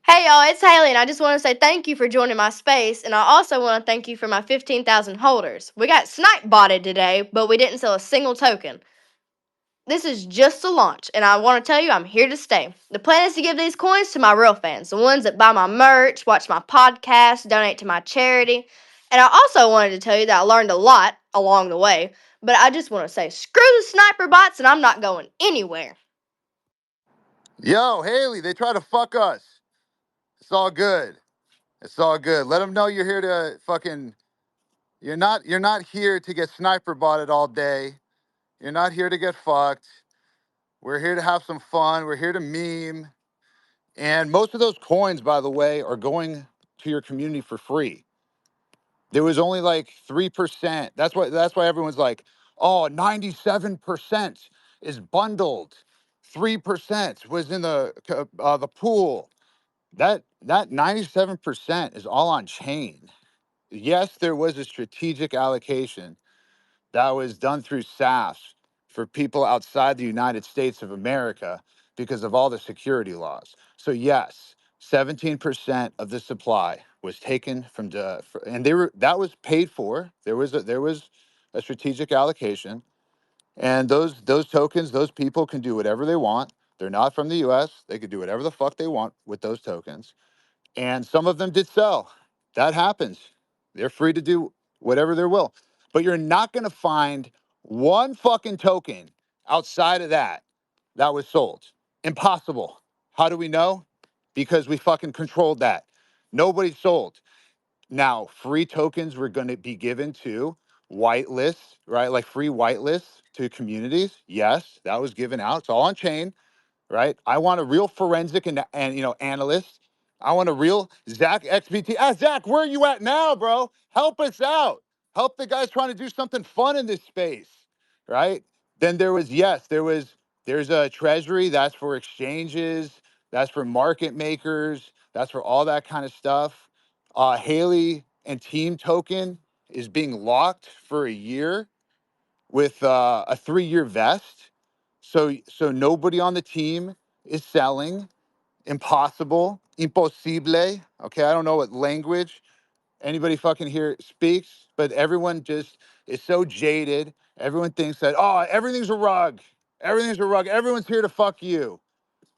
Hey y'all, it's Haley, and I just want to say thank you for joining my space, and I also want to thank you for my 15,000 holders. We got snipe botted today, but we didn't sell a single token. This is just a launch, and I want to tell you I'm here to stay. The plan is to give these coins to my real fans, the ones that buy my merch, watch my podcast, donate to my charity. And I also wanted to tell you that I learned a lot along the way, but I just want to say screw the sniper bots, and I'm not going anywhere. Yo, Haley, they try to fuck us. It's all good. It's all good. Let them know you're here to fucking. You're not here to get sniper botted all day. You're not here to get fucked. We're here to have some fun. We're here to meme. And most of those coins, by the way, are going to your community for free. There was only like 3%. That's why everyone's like, oh, 97% is bundled. 3% was in the pool. That 97% is all on chain. Yes, there was a strategic allocation that was done through SAFs for people outside the United States of America because of all the security laws. So yes, 17% of the supply was taken from and that was paid for. There was a strategic allocation, and those tokens, those people can do whatever they want. They're not from the US. They could do whatever the fuck they want with those tokens, and some of them did sell. That happens. They're free to do whatever they will. But you're not going to find one fucking token outside of that was sold. Impossible. How do we know? Because we fucking controlled that. Nobody sold. Now, free tokens were going to be given to whitelists, right? Like free whitelists to communities. Yes, that was given out. It's all on chain, right? I want a real forensic and analyst. I want a real Zach XBT. Zach, where are you at now, bro? Help us out. Help the guys trying to do something fun in this space, right? Then there's a treasury that's for exchanges, that's for market makers, that's for all that kind of stuff. Haley and team token is being locked for a year with a 3-year vest. So nobody on the team is selling. Impossible. Imposible. Okay, I don't know what language anybody fucking here speaks, but everyone just is so jaded. Everyone thinks that, oh, everything's a rug. Everything's a rug. Everyone's here to fuck you.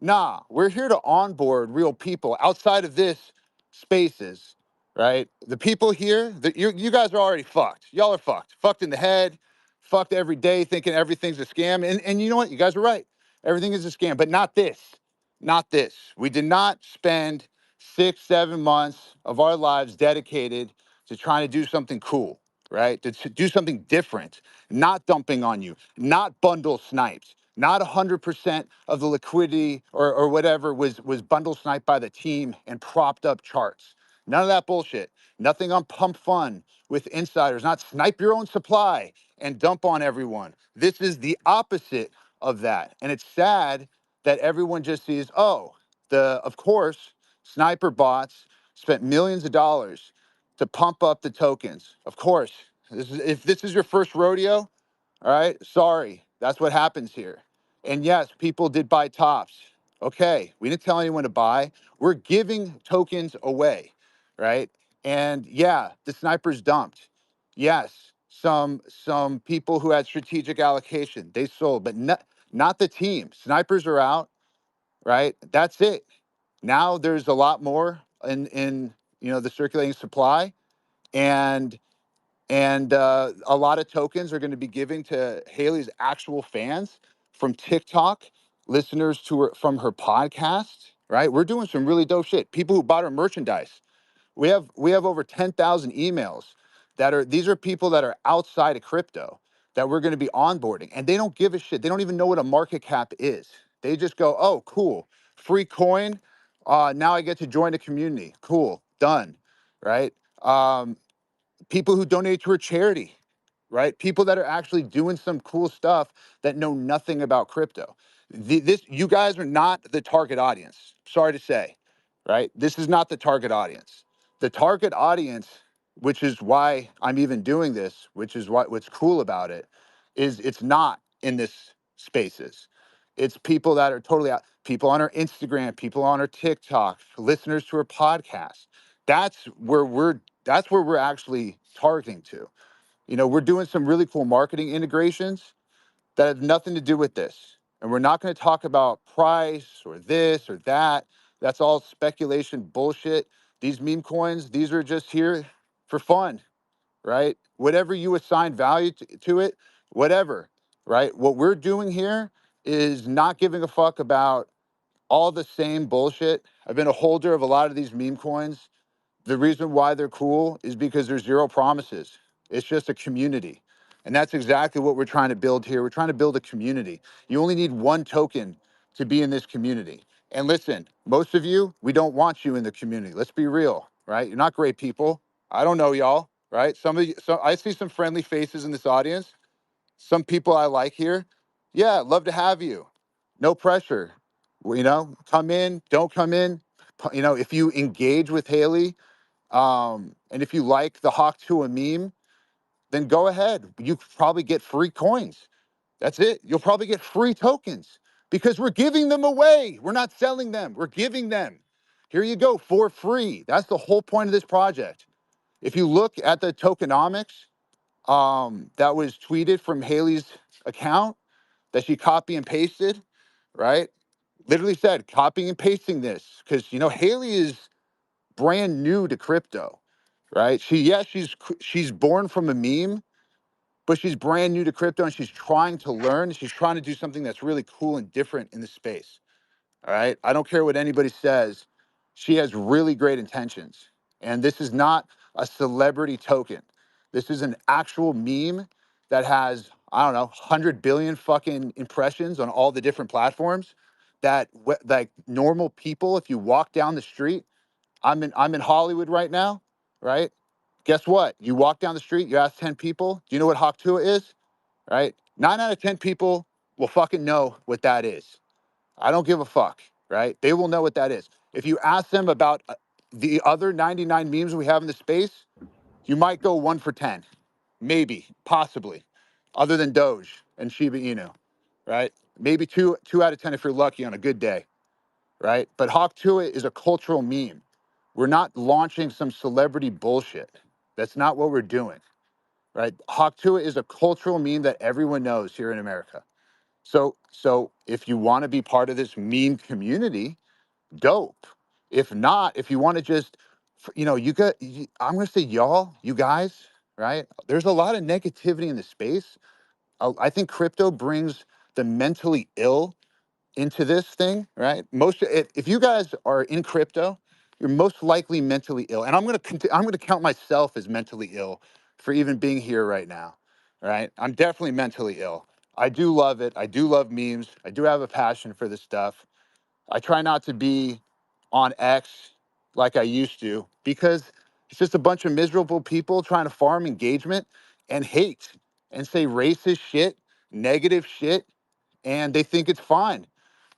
Nah, we're here to onboard real people outside of this spaces, right? The people here, you guys are already fucked. Y'all are fucked. Fucked in the head, fucked every day thinking everything's a scam. And you know what? You guys are right. Everything is a scam, but not this. Not this. We did not spend 6, 7 months of our lives dedicated to trying to do something cool, right? To do something different, not dumping on you, not bundle snipes, not 100% of the liquidity or whatever was bundle sniped by the team and propped up charts. None of that bullshit. Nothing on pump fun with insiders, not snipe your own supply and dump on everyone. This is the opposite of that. And it's sad that everyone just sees, oh, of course, sniper bots spent millions of dollars to pump up the tokens. Of course, if this is your first rodeo, all right, sorry, that's what happens here. And yes, people did buy tops. Okay, we didn't tell anyone to buy. We're giving tokens away, right? And yeah, the snipers dumped. Yes, some people who had strategic allocation, they sold, but not the team. Snipers are out, right? That's it. Now there's a lot more in the circulating supply, and a lot of tokens are going to be given to Haley's actual fans from TikTok, listeners from her podcast, right? We're doing some really dope shit. People who bought her merchandise. We have over 10,000 emails these are people that are outside of crypto that we're going to be onboarding, and they don't give a shit. They don't even know what a market cap is. They just go, "Oh, cool. Free coin. Now I get to join a community. Cool. Done." Right? People who donate to a charity, right? People that are actually doing some cool stuff that know nothing about crypto. You guys are not the target audience. Sorry to say, right? This is not the target audience. The target audience, which is why I'm even doing this, which is what's cool about it, is it's not in this spaces. It's people that are totally out. people on our Instagram, people on our TikTok, listeners to our podcast. That's where we're actually targeting to. We're doing some really cool marketing integrations that have nothing to do with this. And we're not going to talk about price or this or that. That's all speculation bullshit. These meme coins, these are just here for fun, right? Whatever you assign value to it, whatever, right? What we're doing here is not giving a fuck about all the same bullshit. I've been a holder of a lot of these meme coins. The reason why they're cool is because there's zero promises. It's just a community. And that's exactly what we're trying to build here. We're trying to build a community. You only need one token to be in this community. And listen, most of you, we don't want you in the community. Let's be real, right? You're not great people. I don't know y'all, right? Some of you, so I see some friendly faces in this audience. Some people I like here. Yeah, love to have you. No pressure. Come in, don't come in. If you engage with Haliey, and if you like the Hawk to a meme, then go ahead. You probably get free coins. That's it. You'll probably get free tokens because we're giving them away. We're not selling them. We're giving them. Here you go for free. That's the whole point of this project. If you look at the tokenomics that was tweeted from Haley's account that she copy and pasted, right? Literally said copying and pasting this because Haley is brand new to crypto, right? She's born from a meme, but she's brand new to crypto and she's trying to learn. She's trying to do something that's really cool and different in the space. All right. I don't care what anybody says. She has really great intentions. And this is not a celebrity token. This is an actual meme that has, I don't know, 100 billion fucking impressions on all the different platforms that like normal people, if you walk down the street, I'm in Hollywood right now, right? Guess what? You walk down the street, you ask 10 people, do you know what Haktua is? Right? 9 out of 10 people will fucking know what that is. I don't give a fuck, right? They will know what that is. If you ask them about the other 99 memes we have in the space, you might go 1 for 10, maybe, possibly, other than Doge and Shiba Inu, right? Maybe two out of 10 if you're lucky on a good day, right? But Hawk Tuah is a cultural meme. We're not launching some celebrity bullshit. That's not what we're doing, right? Hawk Tuah is a cultural meme that everyone knows here in America. So if you want to be part of this meme community, dope. If not, if you want to just, I'm going to say y'all, you guys, right? There's a lot of negativity in the space. I think crypto brings the mentally ill into this thing, right? If you guys are in crypto, you're most likely mentally ill, and I'm gonna count myself as mentally ill for even being here right now, right? I'm definitely mentally ill. I do love it. I do love memes. I do have a passion for this stuff. I try not to be on X like I used to because it's just a bunch of miserable people trying to farm engagement and hate and say racist shit, negative shit, and they think it's fine.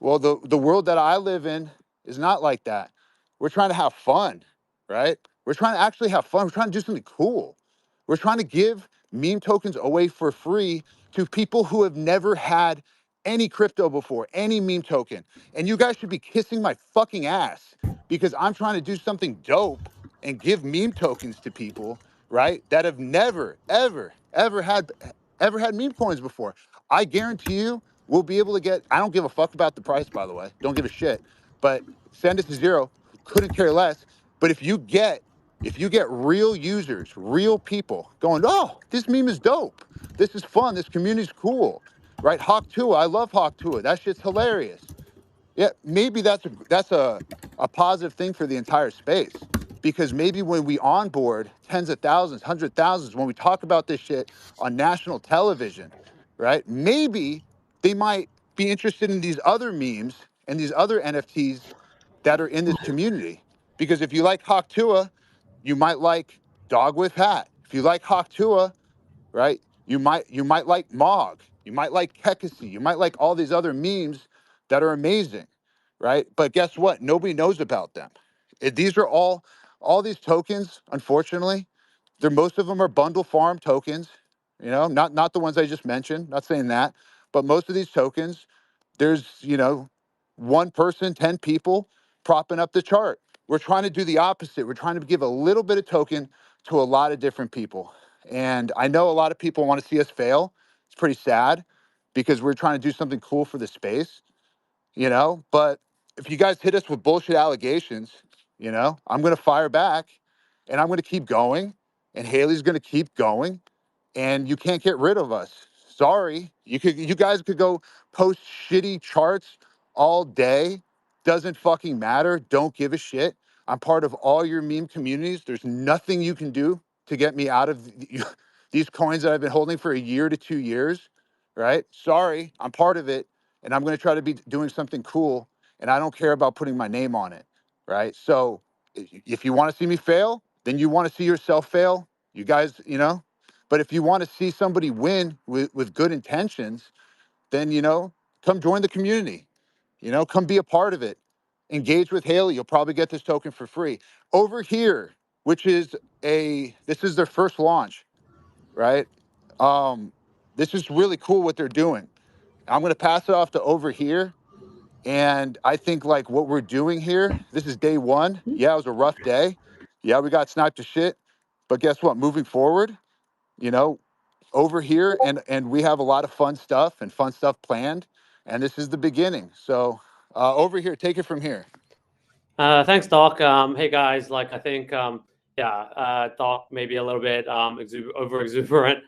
Well, the world that I live in is not like that. We're trying to have fun, right? We're trying to actually have fun. We're trying to do something cool. We're trying to give meme tokens away for free to people who have never had any crypto before, any meme token. And you guys should be kissing my fucking ass because I'm trying to do something dope and give meme tokens to people, right? That have never, ever had meme coins before. I guarantee you we'll be able to get, I don't give a fuck about the price, by the way. Don't give a shit. But send it to zero. Couldn't care less. But if you get real users, real people going, oh, this meme is dope. This is fun. This community's cool, right? Hawk Tuah, I love Hawk Tuah. That shit's hilarious. Yeah, maybe that's a positive thing for the entire space because maybe when we onboard tens of thousands, hundred thousands, when we talk about this shit on national television, right? Maybe they might be interested in these other memes and these other NFTs that are in this community. Because if you like Hawk Tuah, you might like Dog with Hat. If you like Hawk Tuah, right? You might like Mog, you might like Kekasi, you might like all these other memes that are amazing, right? But guess what? Nobody knows about them. These are all these tokens, unfortunately, most of them are bundle farm tokens, not the ones I just mentioned, not saying that, but most of these tokens, there's, one person, 10 people propping up the chart. We're trying to do the opposite. We're trying to give a little bit of token to a lot of different people. And I know a lot of people want to see us fail. It's pretty sad because we're trying to do something cool for the space, you know? But if you guys hit us with bullshit allegations, you know, I'm going to fire back and I'm going to keep going and Haliey's going to keep going and you can't get rid of us. Sorry. You guys could go post shitty charts all day. Doesn't fucking matter. Don't give a shit. I'm part of all your meme communities. There's nothing you can do to get me out of these coins that I've been holding for a year to 2 years, right? Sorry, I'm part of it and I'm going to try to be doing something cool and I don't care about putting my name on it, right? So if you want to see me fail, then you want to see yourself fail. You guys, you know, but if you want to see somebody win with good intentions, then, you know, come join the community, you know, come be a part of it. Engage with Haliey. You'll probably get this token for free. Over here, which is this is their first launch, right? This is really cool what they're doing. I'm going to pass it off to over here. And I think like what we're doing here, this is day one. Yeah, it was a rough day. Yeah, we got sniped to shit. But guess what? Moving forward, you know, over here and we have a lot of fun stuff planned. And this is the beginning. So over here, take it from here. Thanks, Doc. Hey guys, like I think, Doc maybe a little bit over exuberant.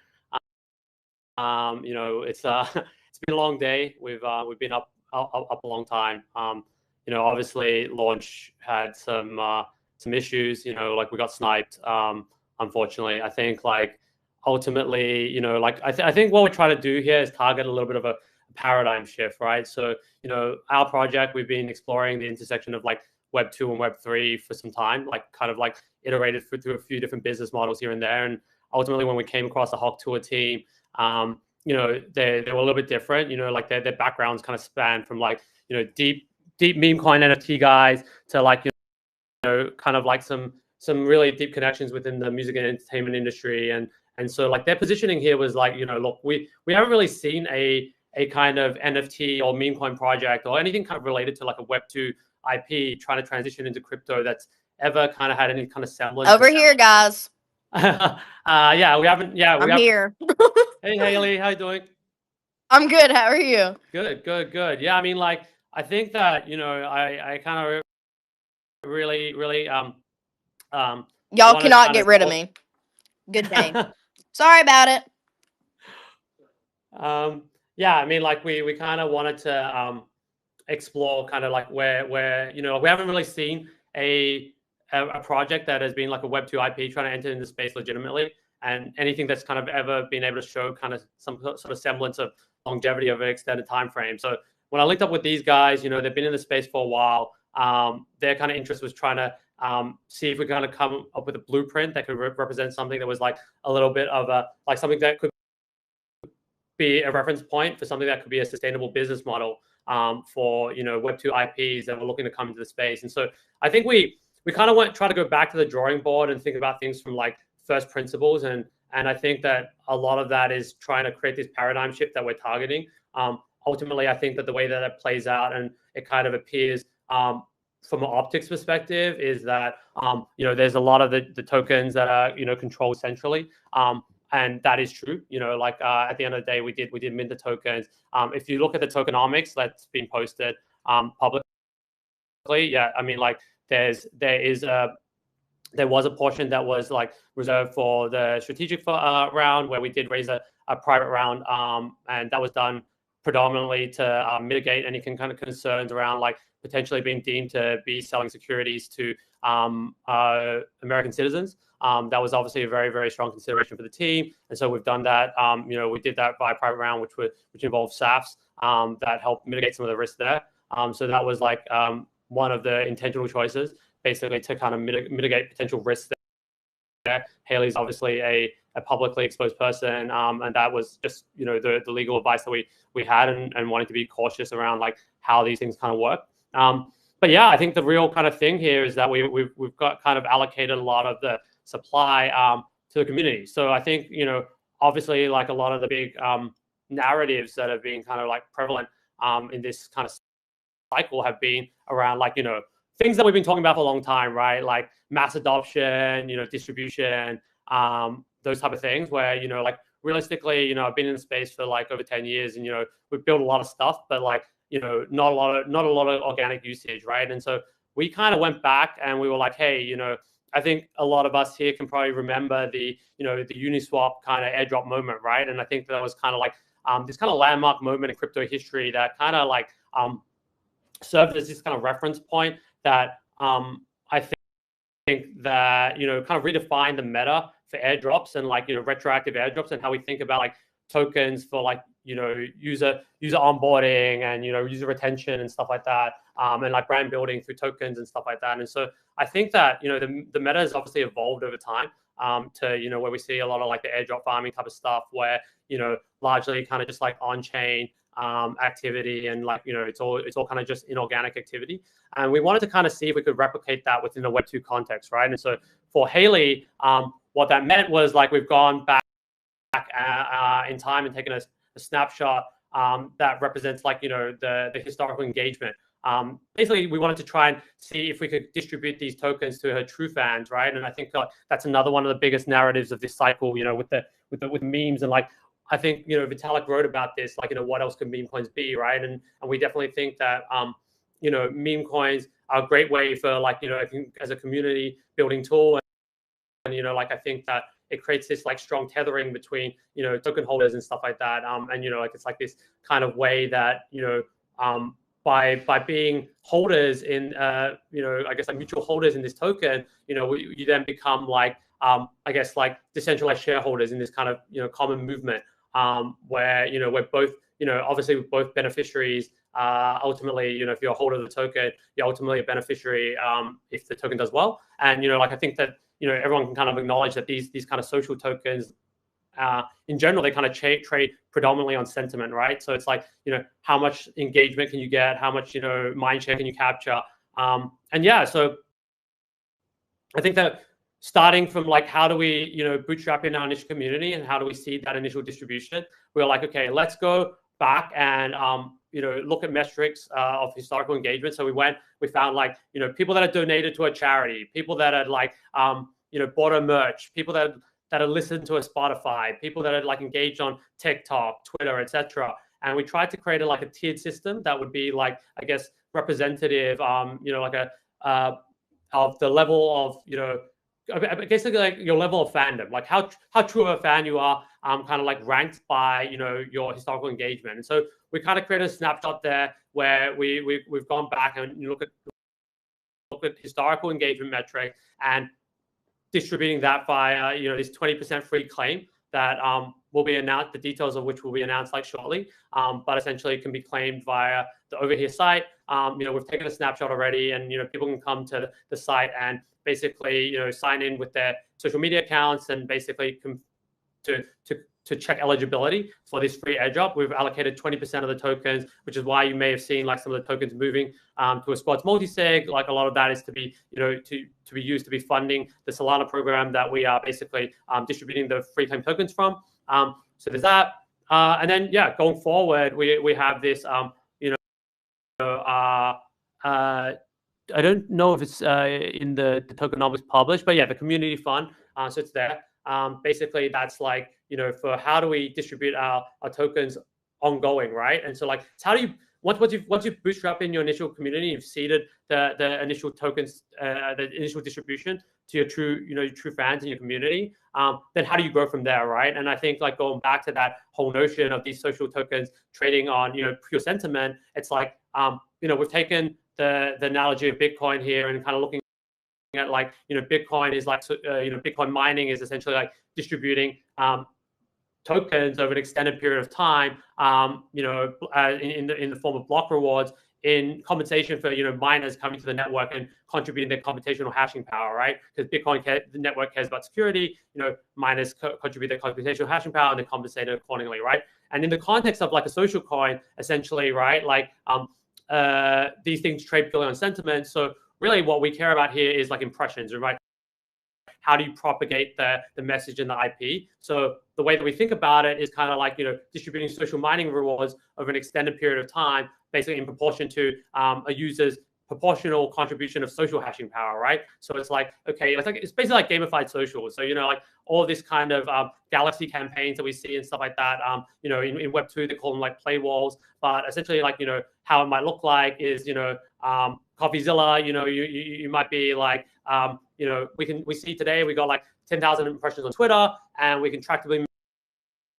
You know, it's it's been a long day. We've been up a long time. You know, obviously launch had some issues. You know, like we got sniped. Unfortunately, I think like ultimately, you know, like I think what we're trying to do here is target a little bit of a paradigm shift, right? So, you know, our project, we've been exploring the intersection of like Web 2 and Web 3 for some time, like kind of like iterated through a few different business models here and there. And ultimately, when we came across the Hawk Tour team, you know, they were a little bit different. You know, like their backgrounds kind of span from like, you know, deep meme coin NFT guys to like, you know, kind of like some really deep connections within the music and entertainment industry. And so like their positioning here was like, you know, look, we haven't really seen a kind of NFT or meme coin project or anything kind of related to like a Web 2 IP trying to transition into crypto that's ever kind of had any kind of semblance. Over here, guys. Yeah, we haven't. Yeah, I'm here. Hey, Haliey, how you doing? I'm good. How are you? Good. Yeah, I mean, like, I think that, you know, I kind of really Y'all want to cannot kind get of rid of me. Good day. Sorry about it. Yeah, I mean, like we kind of wanted to explore kind of like where you know we haven't really seen a project that has been like a Web 2 IP trying to enter into space legitimately, and anything that's kind of ever been able to show kind of some sort of semblance of longevity over an extended time frame. So when I linked up with these guys, you know, they've been in the space for a while. Their kind of interest was trying to see if we kind of come up with a blueprint that could represent something that was like a little bit of a like something that could be a reference point for something that could be a sustainable business model for, you know, Web 2 IPs that were looking to come into the space. And so I think we kind of want to try to go back to the drawing board and think about things from like first principles. And I think that a lot of that is trying to create this paradigm shift that we're targeting. Ultimately, I think that the way that it plays out and it kind of appears from an optics perspective is that you know, there's a lot of the tokens that are, you know, controlled centrally. And that is true. You know, like at the end of the day, we did mint the tokens. If you look at the tokenomics that's been posted publicly, yeah, I mean, like there was a portion that was like reserved for the strategic round where we did raise a private round, and that was done predominantly to mitigate any kind of concerns around like potentially being deemed to be selling securities to American citizens. That was obviously a very, very strong consideration for the team. And so we've done that. You know, we did that by private round, which involved SAFs that helped mitigate some of the risk there. So that was like one of the intentional choices, basically to kind of mitigate potential risks there. Haliey's obviously a publicly exposed person, and that was just, you know, the legal advice that we had and wanting to be cautious around like how these things kind of work. But yeah, I think the real kind of thing here is that we've got kind of allocated a lot of the supply to the community. So I think, you know, obviously like a lot of the big narratives that have been kind of like prevalent in this kind of cycle have been around like, things that we've been talking about for a long time, right? Like mass adoption, distribution, those type of things where, like realistically, I've been in the space for like over 10 years and, we've built a lot of stuff, but like, not a lot of organic usage, right? And so we kind of went back and we were like, hey, I think a lot of us here can probably remember the Uniswap kind of airdrop moment, right? And I think that was kind of like this kind of landmark moment in crypto history that kind of like served as this kind of reference point that I think that kind of redefined the meta for airdrops and like retroactive airdrops and how we think about like tokens for like user onboarding and user retention and stuff like that, and like brand building through tokens and stuff like that. And so I think that the meta has obviously evolved over time to where we see a lot of like the airdrop farming type of stuff where largely kind of just like on chain activity and like it's all kind of just inorganic activity. And we wanted to kind of see if we could replicate that within the Web2 context, right? And so for Haliey, what that meant was like we've gone back in time and taken a snapshot that represents like the historical engagement. Basically, we wanted to try and see if we could distribute these tokens to her true fans, right? And I think that's another one of the biggest narratives of this cycle, with memes and like I think Vitalik wrote about this, like what else could meme coins be, right? And we definitely think that meme coins are a great way for like I think as a community building tool, and like I think that it creates this like strong tethering between token holders and stuff like that, and like it's like this kind of way that by being holders in I guess like mutual holders in this token, you then become like I guess like decentralized shareholders in this kind of common movement, where we're both obviously we're both beneficiaries. Ultimately, if you're a holder of the token, you're ultimately a beneficiary if the token does well. And like I think that everyone can kind of acknowledge that these kind of social tokens in general, they kind of trade predominantly on sentiment, right? So it's like how much engagement can you get, how much mind share can you capture, and yeah, so I think that starting from like how do we bootstrap in our initial community and how do we seed that initial distribution, we were like, okay, let's go back and look at metrics of historical engagement. So we found like people that had donated to a charity, people that had like bought a merch, people that had listened to a Spotify, people that had like engaged on TikTok, Twitter, etc. And we tried to create like a tiered system that would be like I guess representative, like a of the level of basically like your level of fandom, like how true of a fan you are, kind of like ranked by your historical engagement. And so we kind of created a snapshot there where we've gone back and look at historical engagement metric and distributing that via this 20% free claim that will be announced, the details of which will be announced like shortly, but essentially it can be claimed via the Over Here site. We've taken a snapshot already, and people can come to the site and basically sign in with their social media accounts and basically to check eligibility for this free airdrop. We've allocated 20% of the tokens, which is why you may have seen like some of the tokens moving to a squads multi-sig. Like a lot of that is to be to be used to be funding the Solana program that we are basically distributing the free claim tokens from. So there's that, and then yeah, going forward we have this I don't know if it's in the Tokenomics published, but yeah, the community fund. So it's there. Basically, that's like for how do we distribute our tokens ongoing, right? And so like, it's how do you once you bootstrap in your initial community, you've seeded the initial tokens, the initial distribution to your true fans in your community. Then how do you grow from there, right? And I think like going back to that whole notion of these social tokens trading on pure sentiment, it's like we've taken the analogy of Bitcoin here and kind of looking at like Bitcoin is like Bitcoin mining is essentially like distributing tokens over an extended period of time, in the form of block rewards in compensation for miners coming to the network and contributing their computational hashing power, right? Because the network cares about security, miners contribute their computational hashing power and they're compensated accordingly, right? And in the context of like a social coin, essentially, right, like these things trade purely on sentiment. So really what we care about here is like impressions, right? How do you propagate the message and the IP? So the way that we think about it is kind of like, distributing social mining rewards over an extended period of time, basically in proportion to a user's proportional contribution of social hashing power, right? So it's like, okay, it's basically like gamified social. So, like all this kind of galaxy campaigns that we see and stuff like that, in Web 2, they call them like play walls, but essentially like, how it might look like is, Coffeezilla, you might be like, we see today we got like 10,000 impressions on Twitter, and we can tractably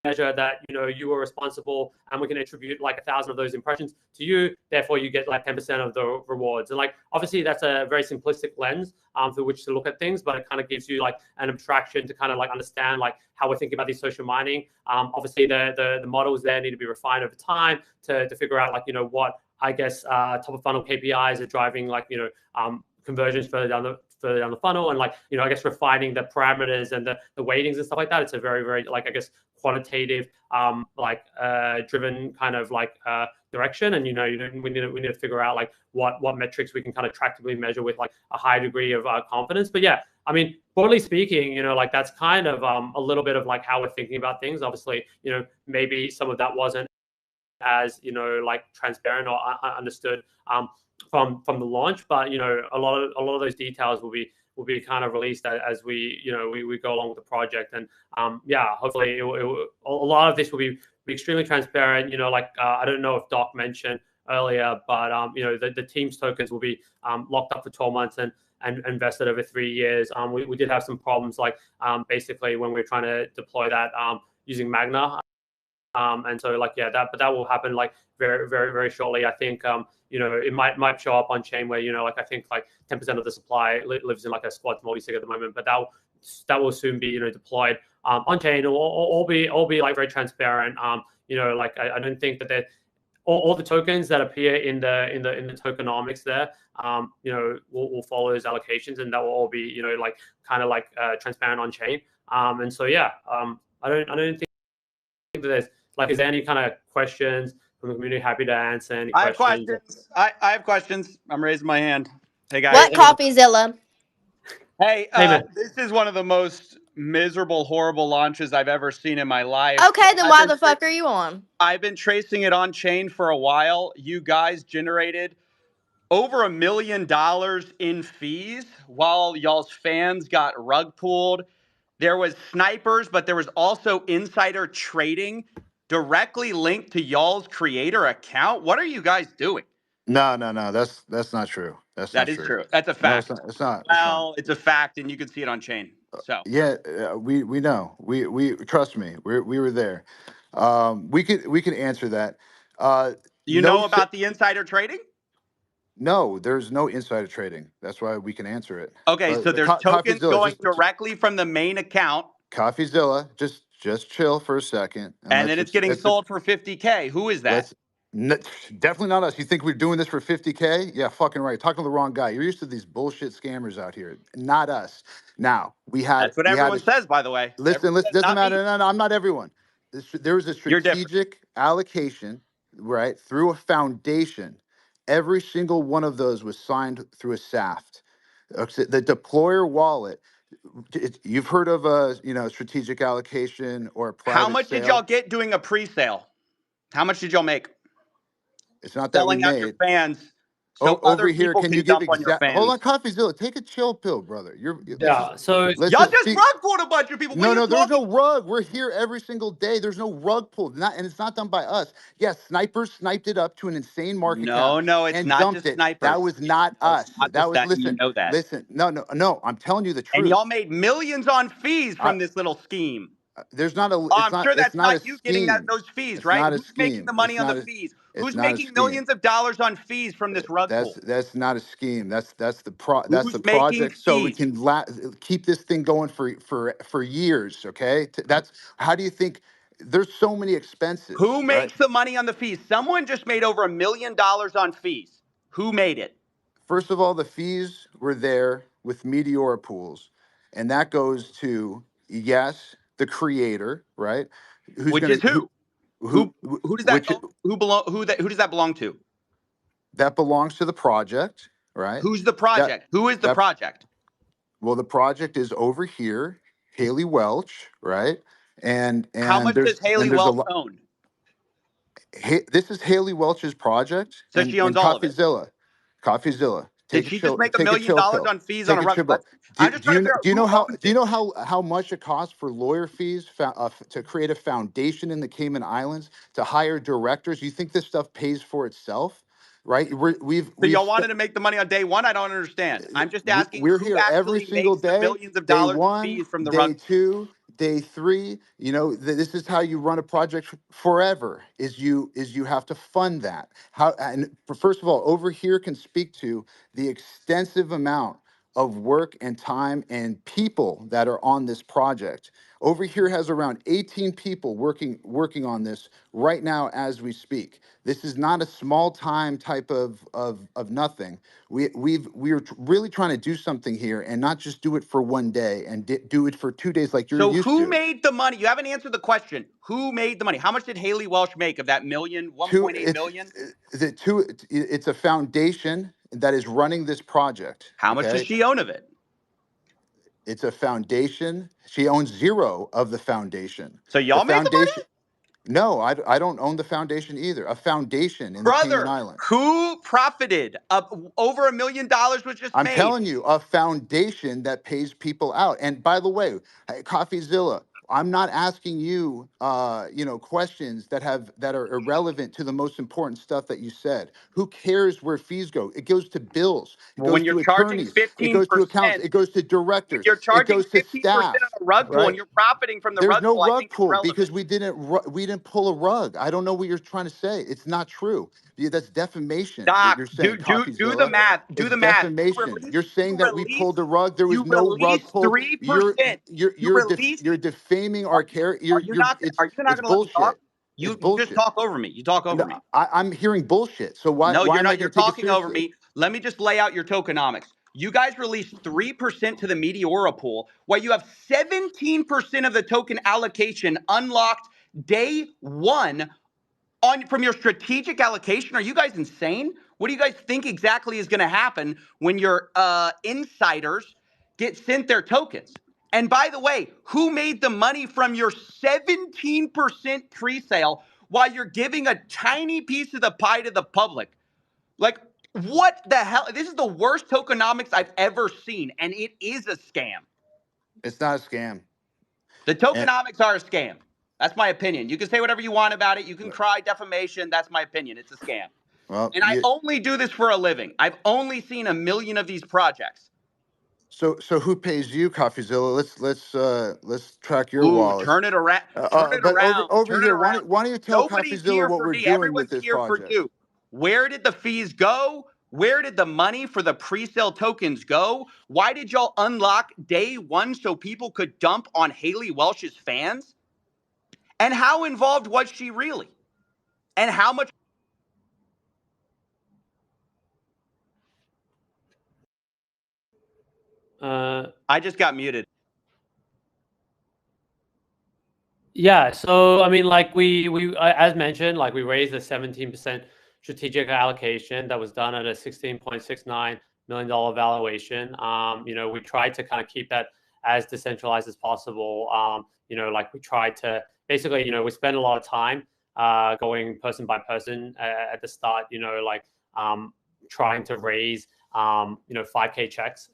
measure that you were responsible, and we can attribute like 1,000 of those impressions to you, therefore you get like 10% of the rewards. And like obviously that's a very simplistic lens through which to look at things, but it kind of gives you like an abstraction to kind of like understand like how we're thinking about these social mining. Obviously the models there need to be refined over time to figure out like what I guess top of funnel KPIs are driving like conversions further down the funnel, and like I guess refining the parameters and the weightings and stuff like that. It's a very, very like I guess quantitative driven kind of like direction, and we need to figure out like what metrics we can kind of tractably measure with like a high degree of confidence. But yeah, I mean, broadly speaking, like that's kind of a little bit of like how we're thinking about things. Obviously, maybe some of that wasn't as like transparent or understood from the launch, but a lot of those details will be kind of released as we we go along with the project. And hopefully a lot of this will be extremely transparent. Like I don't know if Doc mentioned earlier, but the team's tokens will be locked up for 12 months and invested over 3 years. We did have some problems like basically when we were trying to deploy that using Magna. And so like but that will happen like very, very, very shortly. I think it might show up on chain where like I think like 10% of the supply lives in like a squad multi-sig at the moment, but that will soon be deployed on chain, or all be like very transparent. Like I don't think that all the tokens that appear in the tokenomics there will follow those allocations, and that will all be like kind of like transparent on chain. And so I don't think that there's like, is there any kind of questions from the community? Happy to answer any questions. I have questions. I have questions. I'm raising my hand. Hey guys. What Coffeezilla? Hey, this is one of the most miserable, horrible launches I've ever seen in my life. Okay, then why the fuck are you on? I've been tracing it on chain for a while. You guys generated over $1 million in fees while y'all's fans got rug pulled. There was snipers, but there was also insider trading directly linked to y'all's creator account. What are you guys doing? No. That's not true. That is true. That's a fact. No, it's not. Well, it's a fact, and you can see it on chain. So yeah, we know. We trust me. We were there. We could answer that. You know about the insider trading? No, there's no insider trading. That's why we can answer it. Okay, so there's tokens going directly from the main account. Coffeezilla, just chill for a second. And then it's getting sold for $50K. Who is that? Definitely not us. You think we're doing this for $50K? Yeah, fucking right. Talking to the wrong guy. You're used to these bullshit scammers out here. Not us. Now, That's what everyone says, by the way. Listen, doesn't matter. No, I'm not everyone. There was a strategic allocation, right, through a foundation. Every single one of those was signed through a SAFT. The deployer wallet, you've heard of a strategic allocation or a private How much sale? did y'all get doing a pre-sale? How much did y'all make? It's not that we made. Selling out your fans. So over here, can you give exact? Hold on, Coffeezilla, take a chill pill, brother. So y'all just rug pulled a bunch of people. No, there's no rug. We're here every single day. There's no rug pulled, and it's not done by us. Yes, snipers sniped it up to an insane market cap. No, it's not just snipers. That was not us. That was listen. You know that. Listen, no. I'm telling you the truth. And y'all made millions on fees from this little scheme. There's not a. I'm sure that's not you getting those fees, right? Who's making the money on the fees? Who's making millions of dollars on fees from this rug pull? That's not a scheme. That's the project. So we can keep this thing going for years. Okay. That's how do you think? There's so many expenses. Who makes the money on the fees? Someone just made over $1 million on fees. Who made it? First of all, the fees were there with Meteora pools, and that goes to the creator, right? Which is who? Who does that who does that belong to? That belongs to the project, right? Who's the project? Who is the project? Well, the project is over here, Haliey Welch, right? and How much does Haliey there's a Welch lot. own? This is Haliey Welch's project, So she owns and all of it. Coffeezilla. Did she just make $1 million on fees on Take a a rug? chill pill. I'm just trying to figure out Do you who know owns it. how much it costs for lawyer fees to create a foundation in the Cayman Islands, to hire directors? You think this stuff pays for itself, right? So y'all wanted to make the money on day one? I don't understand. I'm just asking we're who here every actually single makes the day. millions of Day dollars in one, fees from the day rug pool. two, day three. You know, this is how you run a project forever. Is you have to fund that. How, and first of all, over here can speak to the extensive amount of work and time and people that are on this project. Over here has around 18 people working on this right now as we speak. This is not a small time type of nothing. We're really trying to do something here, and not just do it for one day and do it for 2 days like you're So used who to. made the money? You haven't answered the question. Who made the money? How much did Haliey Welch make of that million, Two, 1.8 million? it's a foundation that is running this project. How much does Okay, she own of it? it's a foundation. She owns zero of the foundation. So The y'all made the money? foundation. No, I don't own the foundation either. A foundation in the Cayman Brother, Islands. who profited? Over $1 million was just I'm made. telling you, a foundation that pays people out. And by the way, hey, Coffeezilla, I'm not asking you, questions that are irrelevant to the most important stuff that you said. Who cares where fees go? It goes to bills. It Well, when goes you're to charging attorneys. It goes to accounts. 15%, It goes to when directors. you're It charging goes to 15% on staff. a rug pool and Right? you're profiting from the There's rug no pool, I rug think it's pull relevant. because we didn't pull a rug. I don't know what you're trying to say. It's not true. That's defamation. What you're Doc, saying, do the Coffeezilla. math. Do It's the math. defamation. You're saying that we pulled a rug. There was You no rug released pulled. 3%. You released. You're defaming our Are character. are you not It's going to let me talk? bullshit. It's You just bullshit. talk over me. You talk over No, me. I'm hearing bullshit. So No, why you're am I not. going You're to take it talking over seriously? me. Let me just lay out your tokenomics. You guys released 3% to the Meteora pool, while you have 17% of the token allocation unlocked day one from your strategic allocation. Are you guys insane? What do you guys think exactly is going to happen when your insiders get sent their tokens? And by the way, who made the money from your 17% pre-sale while you're giving a tiny piece of the pie to the public? Like, what the hell? This is the worst tokenomics I've ever seen, and it is a scam. It's not a scam. The And tokenomics are a scam. That's my opinion. You can say whatever you want about it. You can cry defamation. That's my opinion. It's a scam. well, And I only do this for a living. I've only seen 1 million of these projects. so who pays you, Coffeezilla? Let's track your Ooh, wallet. turn it around. Turn it But around. over Turn it here, around. why don't you tell Nobody's Coffeezilla here what for we're me. doing with Everyone's this here for project? you. Where did the fees go? Where did the money for the pre-sale tokens go? Why did y'all unlock day one so people could dump on Haliey Welch's fans? And how involved was she really? And how much? I just got muted. Yeah, so I mean, like we as mentioned, like we raised a 17% strategic allocation that was done at a $16.69 million valuation. We tried to kind of keep that as decentralized as possible. Like we tried to basically, we spent a lot of time going person by person at the start. Trying to raise 5K checks.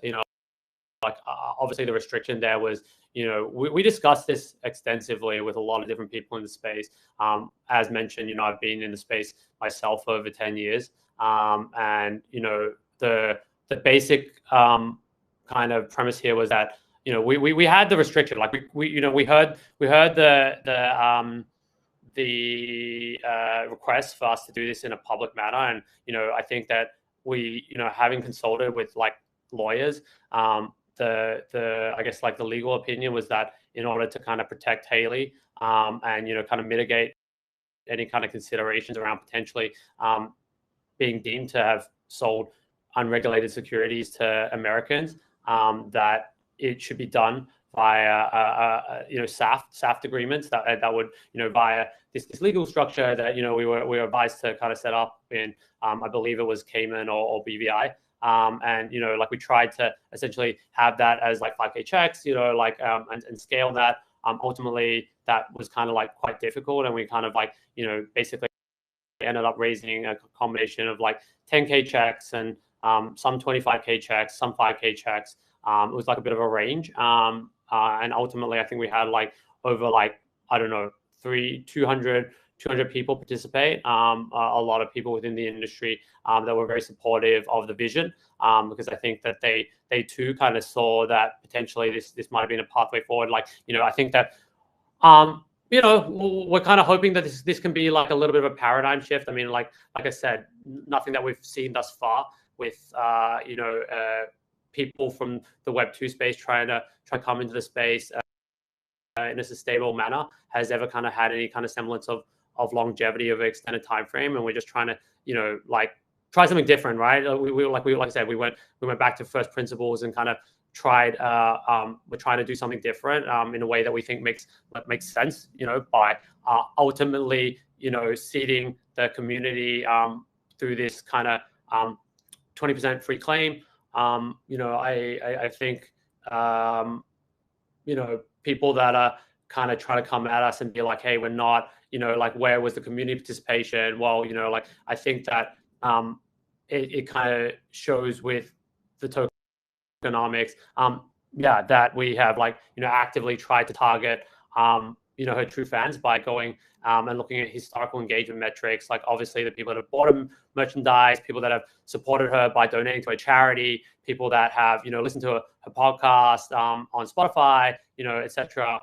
Obviously the restriction there was, we discussed this extensively with a lot of different people in the space. As mentioned, I've been in the space myself for over 10 years. And the basic kind of premise here was that, we had the restriction. Like we heard the request for us to do this in a public manner. And, I think that we, having consulted with like lawyers, I guess like the legal opinion was that in order to kind of protect Haliey, and kind of mitigate any kind of considerations around potentially being deemed to have sold unregulated securities to Americans, that it should be done via SAFT agreements that would via this legal structure that we were advised to kind of set up in I believe it was Cayman or BVI. And like we tried to essentially have that as like 5K checks, and scale that ultimately that was kind of like quite difficult, and we kind of like basically ended up raising a combination of like 10K checks and some 25K checks, some 5K checks. It was like a bit of a range, and ultimately I think we had like over like I don't know 200 people participate. A lot of people within the industry that were very supportive of the vision, because I think that they too kind of saw that potentially this might have been a pathway forward. Like I think that we're kind of hoping that this can be like a little bit of a paradigm shift. I mean, like I said, nothing that we've seen thus far with people from the Web2 space trying to come into the space in a sustainable manner has ever kind of had any kind of semblance of longevity of an extended time frame. And we're just trying to like try something different, right? Like I said, we went back to first principles and kind of tried we're trying to do something different in a way that we think makes sense, by ultimately seeding the community through this kind of 20% free claim. I think people that are kind of trying to come at us and be like, hey, we're not, like, where was the community participation? Well, like I think that it kind of shows with the Tokenomics, that we have like actively tried to target her true fans by going and looking at historical engagement metrics, like obviously the people that have bought merchandise, people that have supported her by donating to a charity, people that have listened to her podcast on Spotify, etc.,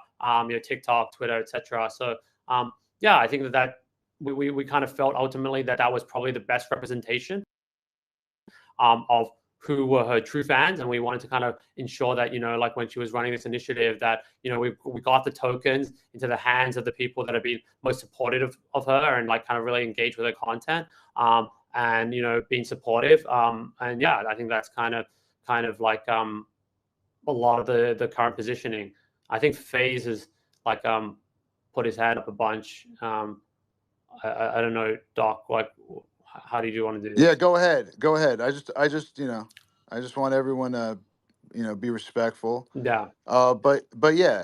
TikTok, Twitter, etc. So I think that we kind of felt ultimately that was probably the best representation of who were her true fans, and we wanted to kind of ensure that like when she was running this initiative that we got the tokens into the hands of the people that have been most supportive of her and like kind of really engaged with her content, and being supportive, and I think that's kind of like a lot of the current positioning. I think FaZe has like put his hand up a bunch. I don't know, Doc, like how do you want to do this? Yeah, go ahead. I just want everyone to be respectful. Yeah. But yeah,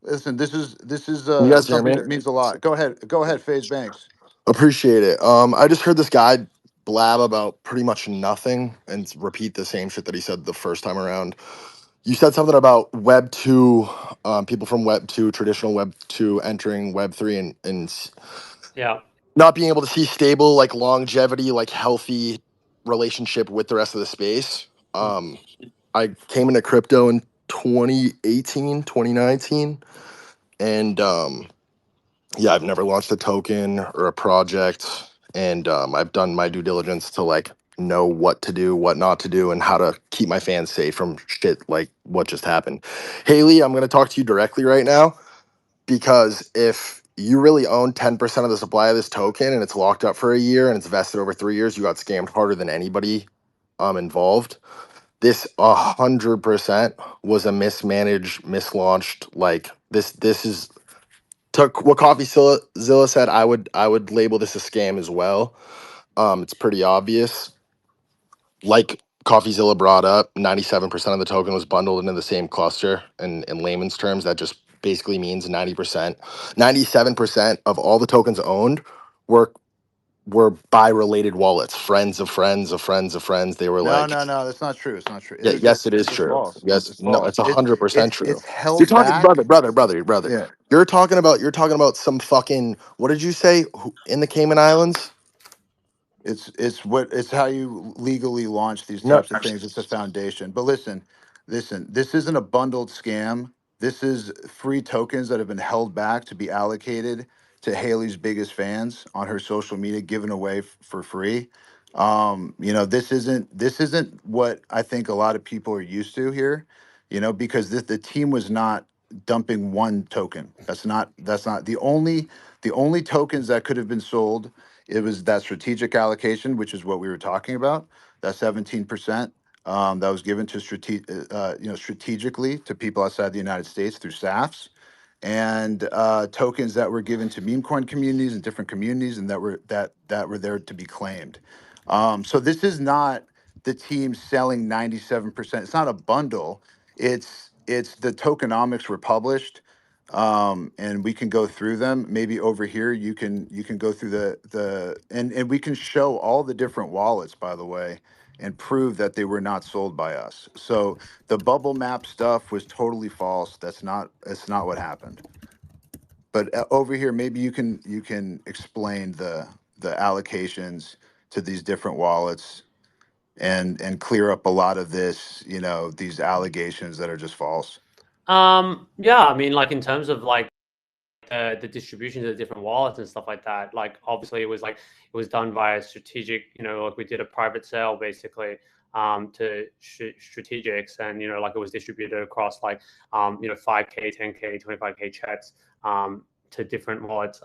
listen, this is You guys hear something me? that means a lot. Go ahead, FaZe Banks. Appreciate it. I just heard this guy blab about pretty much nothing and repeat the same shit that he said the first time around. You said something about Web 2, people from Web 2, traditional Web 2 entering Web 3 and Yeah. not being able to see stable, like longevity, like healthy relationship with the rest of the space. I came into crypto in 2018, 2019, and yeah, I've never launched a token or a project, and I've done my due diligence to like know what to do, what not to do, and how to keep my fans safe from shit like what just happened. Haliey, I'm going to talk to you directly right now, because if you really own 10% of the supply of this token and it's locked up for a year and it's vested over 3 years, you got scammed harder than anybody involved. This 100% was a mismanaged, mislaunched. Like this is took what Coffeezilla said. I would label this a scam as well. It's pretty obvious. Like Coffeezilla brought up, 97% of the token was bundled into the same cluster. And in layman's terms, that just basically means 90%, 97% of all the tokens owned were by related wallets, friends of friends of friends of friends. They were No, like, no, no, that's not true. It's not true. yeah, yes, it is It's true. false. Yes, It's no, false. it's 100% true. It's You're held talking, back. brother. Yeah. You're talking about some fucking. What did you say? In the Cayman Islands? It's how you legally launch these No, types of things. It's a foundation. But listen, this isn't a bundled scam. This is free tokens that have been held back to be allocated to Haley's biggest fans on her social media, given away for free. This isn't what I think a lot of people are used to here. Because the team was not dumping one token. That's not the only tokens that could have been sold. It was that strategic allocation, which is what we were talking about. That 17% that was given to strategically to people outside the United States through SAFs, and tokens that were given to meme coin communities and different communities, and that were there to be claimed. So this is not the team selling 97%. It's not a bundle. It's the tokenomics were published. and we can go through them. Maybe over here you can go through and we can show all the different wallets, by the way, and prove that they were not sold by us. So the bubble map stuff was totally false. That's not what happened. But over here, maybe you can explain the allocations to these different wallets and clear up a lot of this, these allegations that are just false. Yeah, I mean, like in terms of like the distribution to the different wallets and stuff like that. Like obviously it was done via strategic. Like we did a private sale basically to strategics, and like it was distributed across like 5K, 10K, 25K checks to different wallets.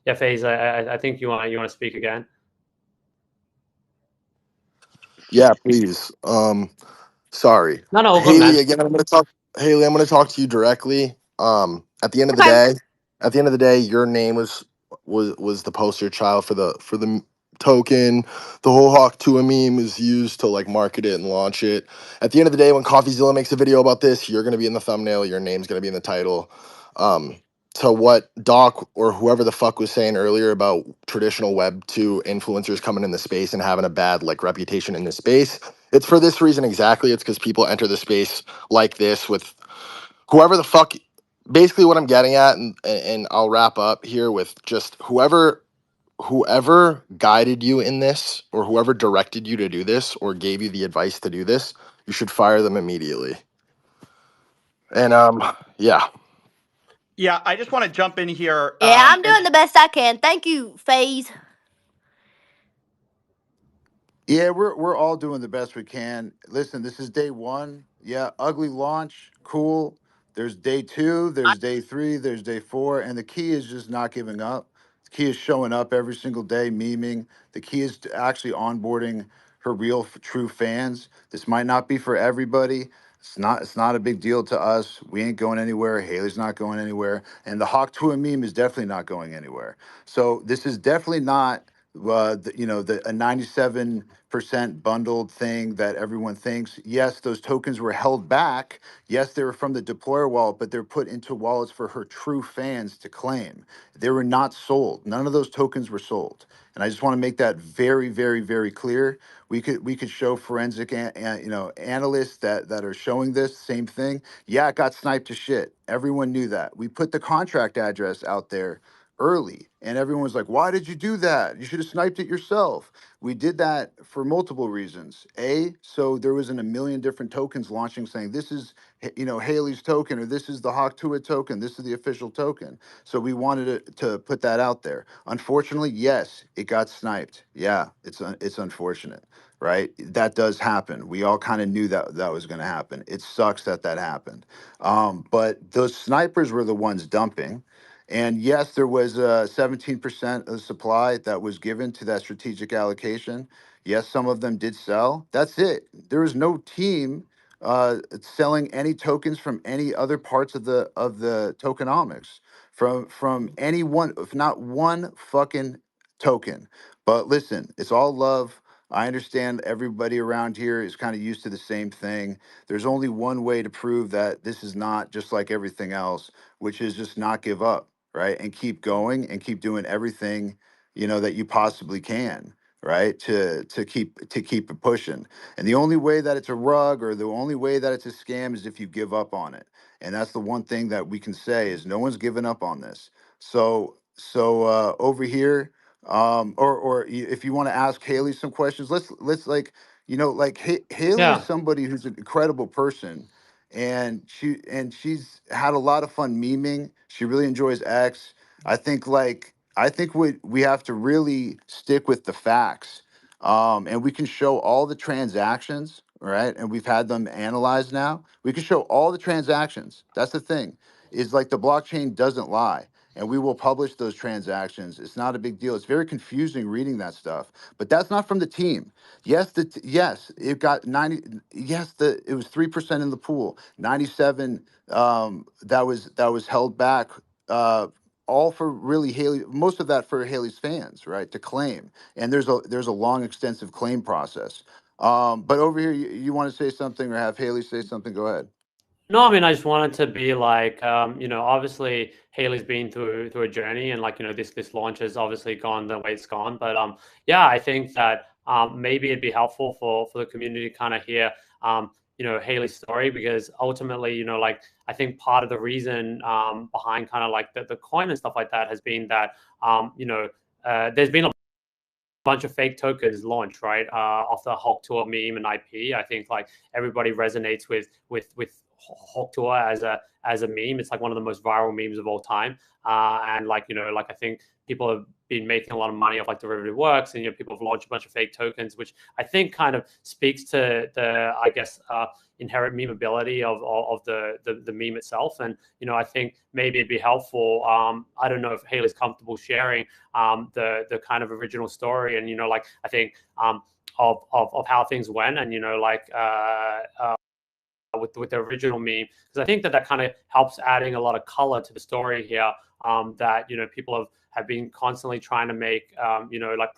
Yeah, FaZe, I think you want to speak again. Yeah, please. Sorry, No, all good, Haley. man. Again, I'm gonna talk. Haley, I'm gonna talk to you directly. At the end of the Okay. day, your name was the poster child for the token. The whole Hawk Tua meme is used to like market it and launch it. At the end of the day, when Coffeezilla makes a video about this, you're gonna be in the thumbnail. Your name's gonna be in the title. To what Doc or whoever the fuck was saying earlier about traditional Web 2 influencers coming in the space and having a bad like reputation in this space, it's for this reason exactly. It's because people enter the space like this with whoever the fuck. Basically, what I'm getting at, and I'll wrap up here with just whoever guided you in this, or whoever directed you to do this, or gave you the advice to do this, you should fire them immediately. And yeah. Yeah, I just want to jump in here. Yeah, I'm And doing the best I can. Thank you, FaZe. Yeah, we're all doing the best we can. Listen, this is day one. Yeah, ugly launch, cool. There's day two, there's day three, there's day four, and the key is just not giving up. The key is showing up every single day, memeing. The key is to actually onboarding her real, true fans. This might not be for everybody. It's not a big deal to us. We ain't going anywhere. Haley's not going anywhere, and the Hawk Tua meme is definitely not going anywhere. So this is definitely not a 97% bundled thing that everyone thinks. Yes, those tokens were held back. Yes, they were from the deployer wallet, but they're put into wallets for her true fans to claim. They were not sold. None of those tokens were sold. And I just want to make that very, very, very clear. We could show forensic analysts that are showing this same thing. Yeah, it got sniped to shit. Everyone knew that. We put the contract address out there early, and everyone was like, why did you do that? You should have sniped it yourself. We did that for multiple reasons. So there wasn't a million different tokens launching saying this is Haley's token, or this is the Hawk Tuit token, this is the official token. So we wanted to put that out there. Unfortunately, yes, it got sniped. Yeah, it's unfortunate, right? That does happen. We all kind of knew that was going to happen. It sucks that happened. But those snipers were the ones dumping. And yes, there was 17% of the supply that was given to that strategic allocation. Yes, some of them did sell. That's it. There was no team selling any tokens from any other parts of the tokenomics, from any one, if not one fucking token. But listen, it's all love. I understand everybody around here is kind of used to the same thing. There's only one way to prove that this is not just like everything else, which is just not give up, right? And keep going and keep doing everything, that you possibly can, right? To keep it pushing. And the only way that it's a rug, or the only way that it's a scam, is if you give up on it. And that's the one thing that we can say is no one's given up on this. So over here, if you want to ask Haley some questions, let's like, Haley is Yeah. somebody who's an incredible person, and she's had a lot of fun memeing. She really enjoys X. I think we have to really stick with the facts, and we can show all the transactions, right? And we've had them analyzed now. We can show all the transactions. That's the thing, is like the blockchain doesn't lie. And we will publish those transactions. It's not a big deal. It's very confusing reading that stuff, but that's not from the team. Yes, it got 90. Yes, it was 3% in the pool. 97 that was held back. All for really Haley. Most of that for Haley's fans, right? To claim, and there's a long, extensive claim process. But over here, you want to say something or have Haley say something? Go ahead. No, I mean, I just wanted to be like, obviously Haley's been through a journey, and like, this launch has obviously gone the way it's gone. But yeah, I think that maybe it'd be helpful for the community to kind of hear, Haley's story, because ultimately, like, I think part of the reason behind kind of like the coin and stuff like that has been that, there's been a bunch of fake tokens launched, right? Off the Hulk Tour meme and IP. I think like everybody resonates with Hulk Tour as a meme. It's like one of the most viral memes of all time. And like, like I think people have been making a lot of money off like derivative works, and people have launched a bunch of fake tokens, which I think kind of speaks to the, I guess, inherent memeability of the meme itself. And I think maybe it'd be helpful. I don't know if Haley's comfortable sharing the kind of original story, and like I think of how things went, and like with the original meme, because I think that kind of helps adding a lot of color to the story here. That people have been constantly trying to make like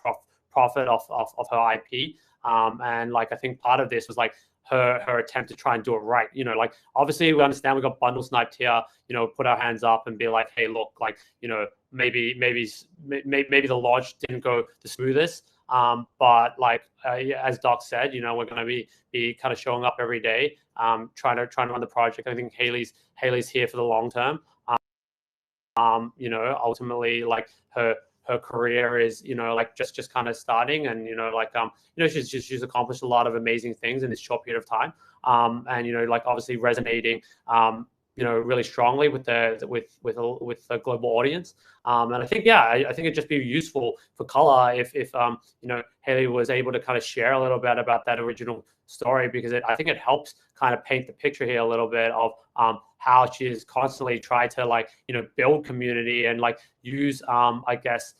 profit off her IP. And like I think part of this was like her attempt to try and do it right. Like obviously we understand we got bundle sniped here. Put our hands up and be like, hey, look, like maybe the launch didn't go the smoothest. But like as Doc said, we're going to be kind of showing up every day, trying to run the project. I think Haley's here for the long term. Ultimately, like her career is like just kind of starting, and like she's accomplished a lot of amazing things in this short period of time. And like obviously resonating really strongly with the global audience. And I think, yeah, I think it'd just be useful for color if Haliey was able to kind of share a little bit about that original story, because I think it helps kind of paint the picture here a little bit of how she's constantly tried to like build community and like use I guess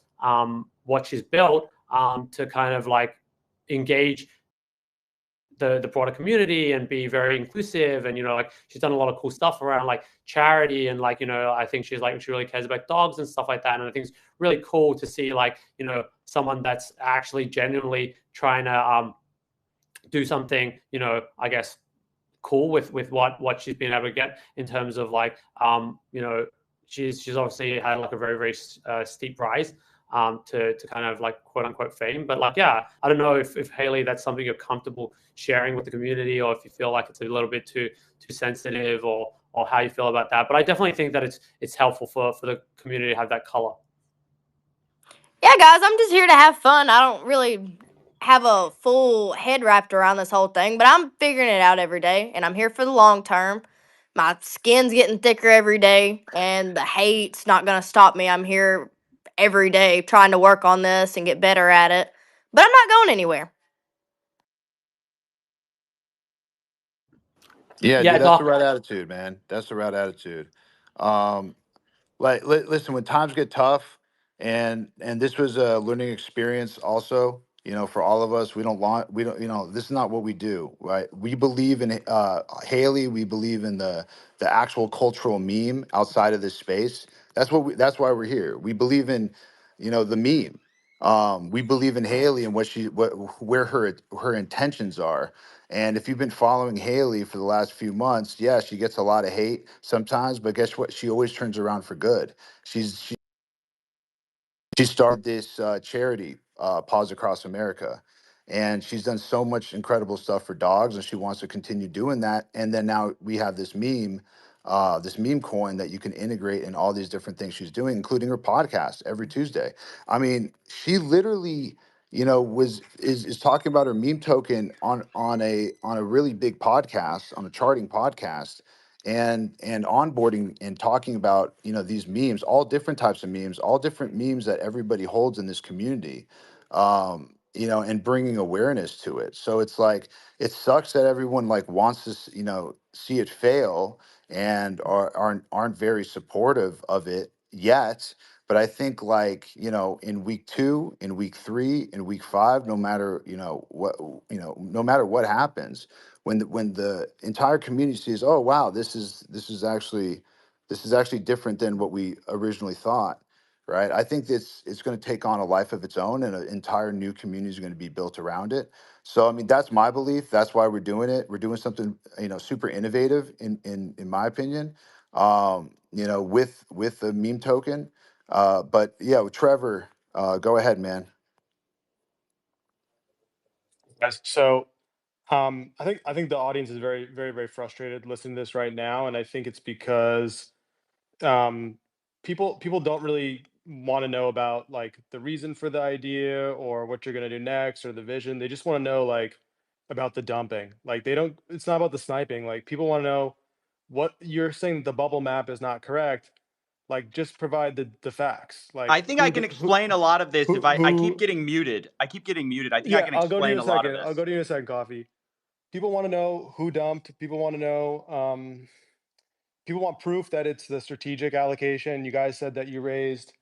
what she's built to kind of like engage the broader community and be very inclusive. And like she's done a lot of cool stuff around like charity, and like I think she really cares about dogs and stuff like that. And I think it's really cool to see like someone that's actually genuinely trying to do something I guess cool with what she's been able to get in terms of like she's obviously had like a very very steep rise to kind of like quote unquote fame. But like, yeah, I don't know if Haliey, that's something you're comfortable sharing with the community, or if you feel like it's a little bit too sensitive, or how you feel about that. But I definitely think that it's helpful for the community to have that color. Yeah, guys, I'm just here to have fun. I don't really have a full head wrapped around this whole thing, but I'm figuring it out every day, and I'm here for the long term. My skin's getting thicker every day, and the hate's not going to stop me. I'm here every day trying to work on this and get better at it, but I'm not going anywhere. Yeah, Yeah, dude, that's the Doc. right attitude, man. That's the right attitude. Um, listen, when times get tough, and this was a learning experience also, for all of us. We don't, this is not what we do, right? We believe in Haliey. We believe in the actual cultural meme outside of this space. That's why we're here. We believe in the meme. We believe in Haliey and where her intentions are. And if you've been following Haliey for the last few months, yeah, she gets a lot of hate sometimes, but guess what? She always turns around for good. She started this charity, Paws Across America, and she's done so much incredible stuff for dogs, and she wants to continue doing that. And then now we have this meme coin that you can integrate in all these different things she's doing, including her podcast every Tuesday. I mean, she literally, is talking about her meme token on a really big podcast, on a charting podcast, and onboarding and talking about these memes, all different types of memes, all different memes that everybody holds in this community, and bringing awareness to it. So it's like, it sucks that everyone like wants to see it fail, and aren't very supportive of it yet. But I think, like, in week 2, in week 3, in week 5, no matter no matter what happens, when the entire community sees, oh wow, this is actually different than what we originally thought, right? I think it's going to take on a life of its own, and an entire new community is going to be built around it. So I mean, that's my belief. That's why we're doing it. We're doing something, super innovative in my opinion. With the meme token. But yeah, Trevor, go ahead, man. Guys, so I think the audience is very, very, very frustrated listening to this right now, and I think it's because um, people don't really want to know about like the reason for the idea or what you're gonna do next or the vision. They just want to know like about the dumping. Like they don't. It's not about the sniping. Like people want to know what you're saying. The bubble map is not correct. Like just provide the facts. I Like think I can explain a lot of this if I keep who. getting muted. I keep getting muted. I think I Yeah, can I'll go to you explain in a a lot of second. I'll this. go to you in a second, Coffee. People want to know who dumped. People want to know. People want proof that it's the strategic allocation. You guys said that you raised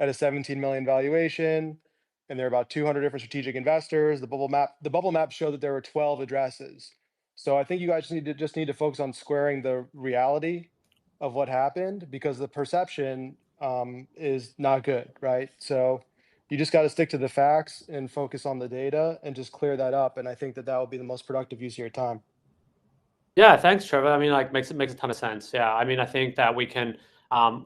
at a 17 million valuation, and there are about 200 different strategic investors. The bubble map showed that there were 12 addresses. So I think you guys just need to focus on squaring the reality of what happened, because the perception is not good, right? So you just got to stick to the facts and focus on the data and just clear that up. And I think that will be the most productive use of your time. Yeah, thanks, Trevor. I mean, like makes a ton of sense. Yeah, I mean, I think that we can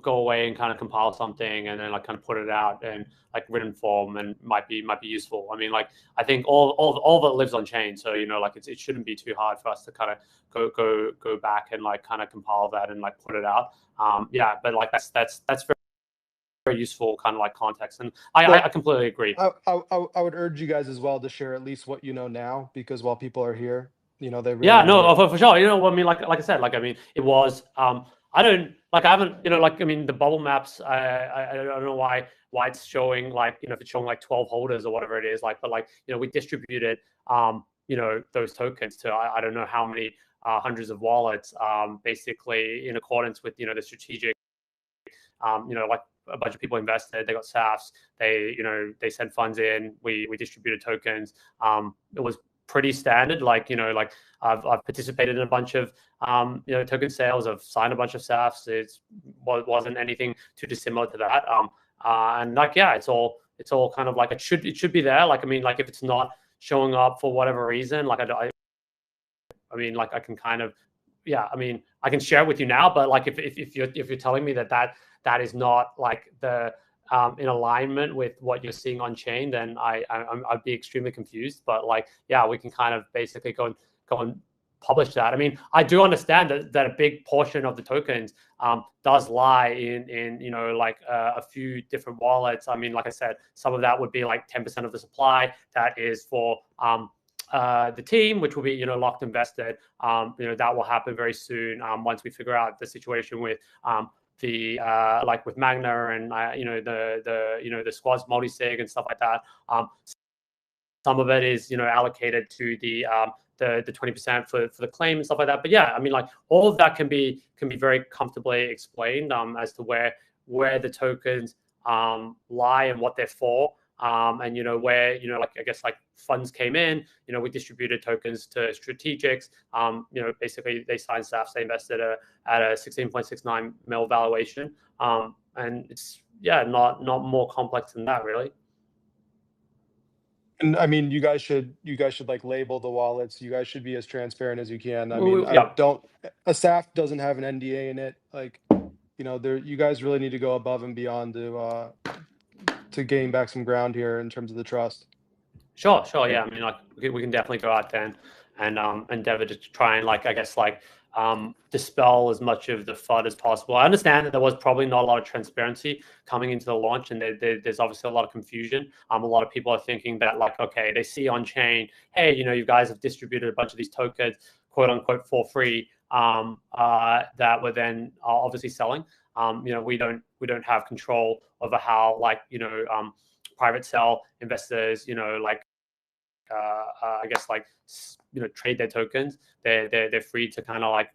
go away and kind of compile something and then like kind of put it out in like written form and might be useful. I mean, like I think all of it lives on chain, so like it shouldn't be too hard for us to kind of go back and like kind of compile that and like put it out. Yeah, but like that's very, very useful kind of like context, and Well, I completely agree. I would urge you guys as well to share at least what you know now, because while people are here, they really Yeah, want to no, hear. for sure. I mean, like I said, like I mean, it was. I don't like. I haven't. Like I mean, the bubble maps. I don't know why it's showing like if it's showing like 12 holders or whatever it is. Like, but like we distributed those tokens to I don't know how many hundreds of wallets. Basically in accordance with the strategic. Like a bunch of people invested. They got SAFs. They sent funds in. We distributed tokens. It was pretty standard. Like like I've participated in a bunch of token sales. I've signed a bunch of SAFs. Wasn't anything too dissimilar to that. And like yeah, it's all kind of like it should be there. Like I mean, like if it's not showing up for whatever reason, like I mean, like I can kind of yeah. I mean, I can share it with you now, but like if you're telling me that is not like the in alignment with what you're seeing on chain, then I'd be extremely confused. But like, yeah, we can kind of basically go and publish that. I mean, I do understand that a big portion of the tokens does lie in like a few different wallets. I mean, like I said, some of that would be like 10% of the supply that is for the team, which will be locked invested. That will happen very soon once we figure out the situation with the like with Magna and the squads multi-sig and stuff like that. Some of it is allocated to the 20% for the claim and stuff like that. But yeah, I mean, like all of that can be very comfortably explained as to where the tokens lie and what they're for. And where like I guess like funds came in, we distributed tokens to strategics. Basically they signed SAFs, they invested at a 16.69 mil valuation. And it's yeah, not more complex than that really. And I mean, you guys should like label the wallets. You guys should be as transparent as you can. I mean, Yeah. a SAF doesn't have an NDA in it. Like, you guys really need to go above and beyond to gain back some ground here in terms of the trust. Sure. Yeah, I mean, like we can definitely go out there and endeavor to try and like I guess like dispel as much of the FUD as possible. I understand that there was probably not a lot of transparency coming into the launch, and there's obviously a lot of confusion. A lot of people are thinking that like, okay, they see on chain, hey, you guys have distributed a bunch of these tokens, quote unquote, for free, that were then obviously selling. We don't have control over how like private sell investors, like I guess like trade their tokens. They're free to kind of like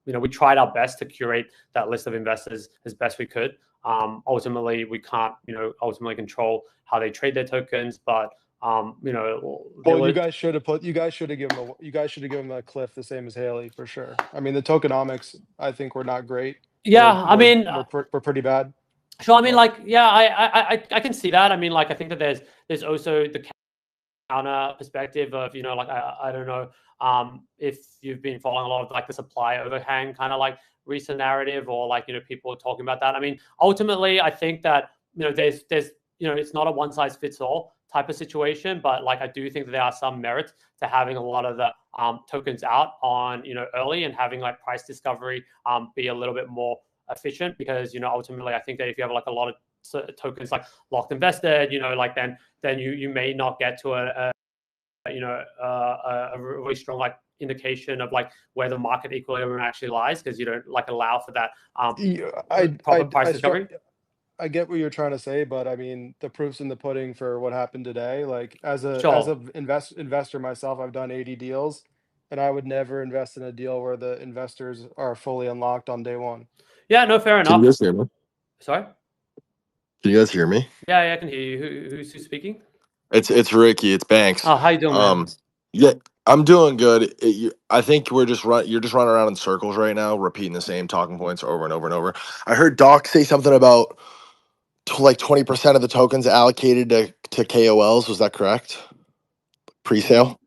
we tried our best to curate that list of investors as best we could. Ultimately, we can't ultimately control how they trade their tokens, but Well, you guys should have given them a cliff the same as Haliey for sure. I mean, the tokenomics I think were not great. Yeah, I mean, we're pretty bad. So I mean, like, yeah, I can see that. I mean, like, I think that there's also the counter perspective of, like I don't know if you've been following a lot of like the supply overhang kind of like recent narrative, or like people talking about that. I mean, ultimately, I think that there's it's not a one size fits all type of situation, but like I do think that there are some merits to having a lot of the tokens out on early, and having like price discovery be a little bit more efficient, because ultimately I think that if you have like a lot of tokens like locked and vested, like then you may not get to a really strong like indication of like where the market equilibrium actually lies, because you don't like allow for that proper price discovery. I get what you're trying to say, but I mean, the proof's in the pudding for what happened today. Like Sure. as a investor myself, I've done 80 deals, and I would never invest in a deal where the investors are fully unlocked on day one. Yeah, no, fair Can enough. you guys hear me? Sorry? Can you guys hear me? Yeah, I can hear you. Who's speaking? It's Ricky. It's Banks. Oh, how you doing, man? Yeah, I'm doing good. I think you're just running around in circles right now, repeating the same talking points over and over and over. I heard Doc say something about like 20% of the tokens allocated to KOLs. Was that correct? Pre-sale.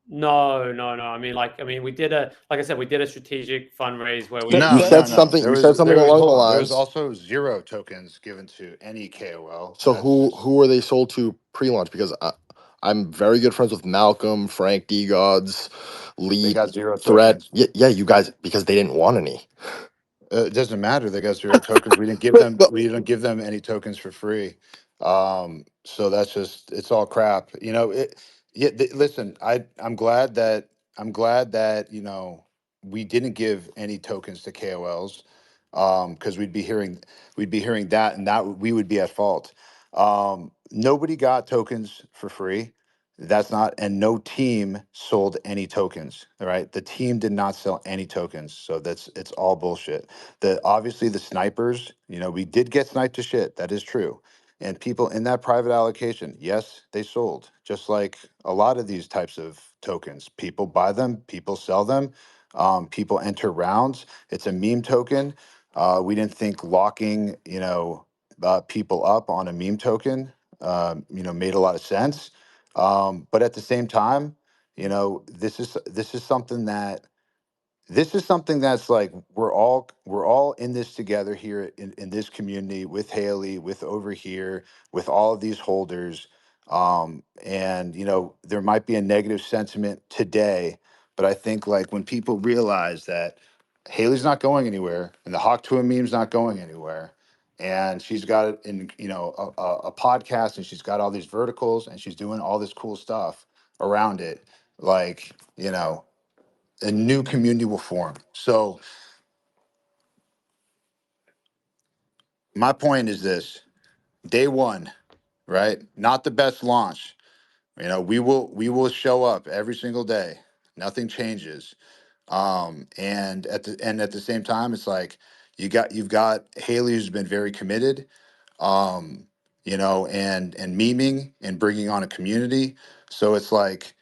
No. I mean, we did like I said, we did a strategic fundraise where we. No, You That- no, said no. something. You said something There was along the hold on. There was lines. also 0 tokens given to any KOL. So That's just who were they sold to pre-launch? Because I'm very good friends with Malcolm, Frank D. Gods, they Lee, got 0 Threat. tokens. Yeah, you guys, because they didn't want any. It doesn't matter. They got 0 tokens. We didn't give But, them. but We didn't give them any tokens for free. So that's just it's all crap. Yeah. Listen, I'm glad that we didn't give any tokens to KOLs, because we'd be hearing that, and that we would be at fault. Nobody got tokens for free. That's not, and no team sold any tokens. All right, the team did not sell any tokens, so it's all bullshit. Obviously the snipers, we did get sniped to shit. That is true. And people in that private allocation, yes, they sold. Just like a lot of these types of tokens, people buy them, people sell them, people enter rounds. It's a meme token. We didn't think locking, people up on a meme token, made a lot of sense. But at the same time, this is something that's like we're all in this together here in this community with Haley, with over here, with all of these holders. And there might be a negative sentiment today, but I think like when people realize that Haley's not going anywhere and the Hawk Tuah meme's not going anywhere, and she's got it in a podcast, and she's got all these verticals, and she's doing all this cool stuff around it, like a new community will form. So my point is this: day one, right? Not the best launch. We will show up every single day. Nothing changes. And at the same time, it's like you've got Haley, who's been very committed, and memeing and bringing on a community. So it's like,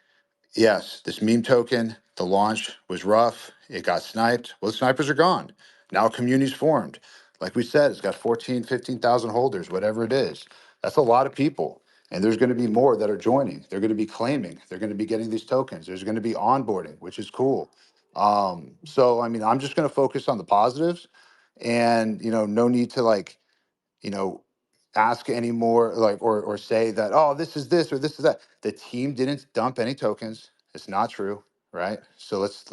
yes, this meme token, the launch was rough. It got sniped. Well, the snipers are gone. Now a community's formed. Like we said, it's got 14, 15,000 holders, whatever it is. That's a lot of people. And there's going to be more that are joining. They're going to be claiming. They're going to be getting these tokens. There's going to be onboarding, which is cool. So, I mean, I'm just going to focus on the positives, and, no need to like, you know, ask any more, like, or say that, oh, this is this or this is that. The team didn't dump any tokens. It's not true, right? So let's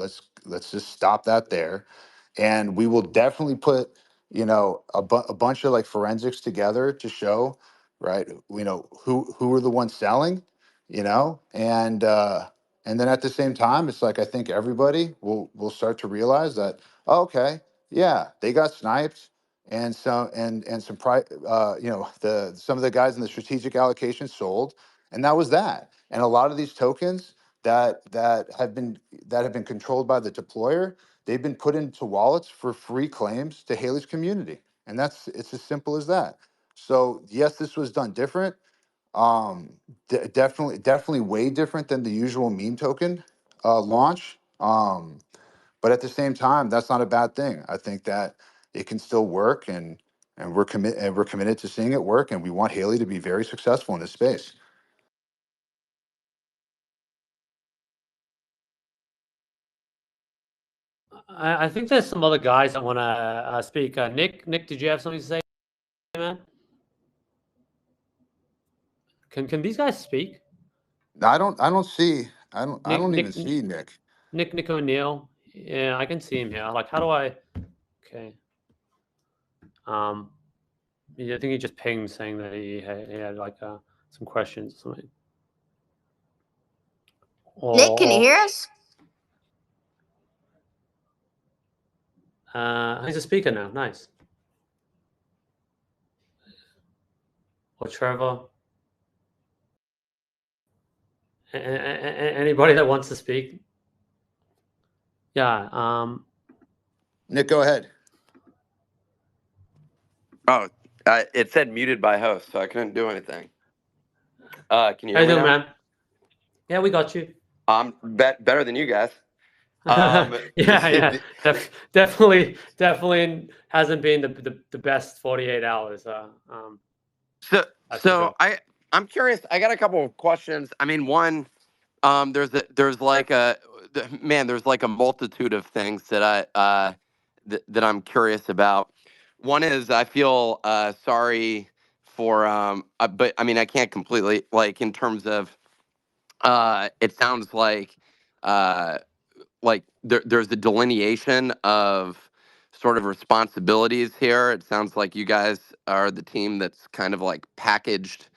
just stop that there, and we will definitely put a bunch of like forensics together to show, right? Who are the ones selling, and then at the same time, it's like I think everybody will start to realize that, oh, okay, yeah, they got sniped, and some the some of the guys in the strategic allocation sold, and that was that. And a lot of these tokens that have been controlled by the deployer, they've been put into wallets for free claims to Haley's community, and it's as simple as that. So yes, this was done different. um definitely way different than the usual meme token launch. But at the same time, that's not a bad thing. I think that it can still work, and we're committed to seeing it work, and we want Haley to be very successful in this space. I think there's some other guys that want to speak. Nick, did you have something to say, man? Can these guys speak? I don't see. I don't even Nick, see Nick. Nick O'Neill. Yeah, I can see him here. Like, how do I? Okay. Yeah, I think he just pinged saying that he had like some questions or something. Nick, can you hear us? He's a speaker now. Nice. Or Trevor. Anybody that wants to speak? Yeah. Nick, go ahead. Oh, it said muted by host, so I couldn't do anything. Can you How hear you me doing, now? man? Yeah, we got you. I'm better than you guys. Yeah. Definitely hasn't been the best 48 hours. So That's for sure. I'm curious. I got a couple of questions. I mean, one, there's like there's like a multitude of things that that I'm curious about. One is I feel sorry for but I mean I can't completely, like, in terms of it sounds uh like there's a delineation of sort of responsibilities here. It sounds like you guys are the team that's kind of like packaged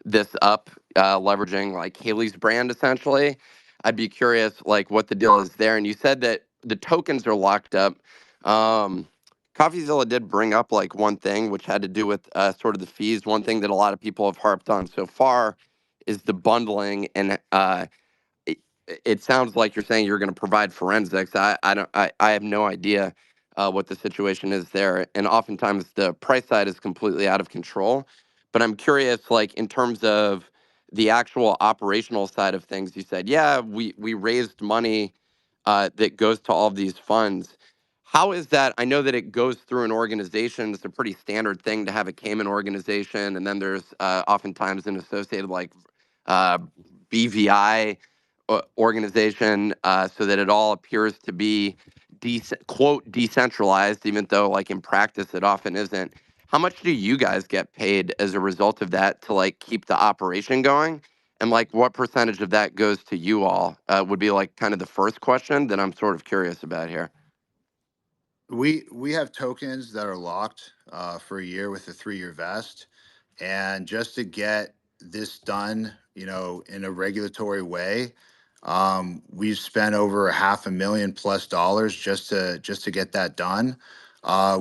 this up, leveraging like Haley's brand essentially. I'd be curious like what the deal is there. And you said that the tokens are locked up. Um, Coffeezilla did bring up like one thing which had to do with sort of the fees. One thing that a lot of people have harped on so far is the bundling, and it, it sounds like you're saying you're going to provide forensics. I have no idea what the situation is there, and oftentimes the price side is completely out of control. But I'm curious, like in terms of the actual operational side of things. You said, yeah, we raised money that goes to all of these funds. How is that? I know that it goes through an organization. It's a pretty standard thing to have a Cayman organization, and then there's oftentimes an associated like uh, BVI organization, so that it all appears to be quote decentralized, even though like in practice it often isn't. How much do you guys get paid as a result of that to like keep the operation going? And like what percentage of that goes to you all would be like kind of the first question that I'm sort of curious about here. We have tokens that are locked for a year with a 3-year vest, and just to get this done, in a regulatory way, we've spent over $500,000+ just to get that done.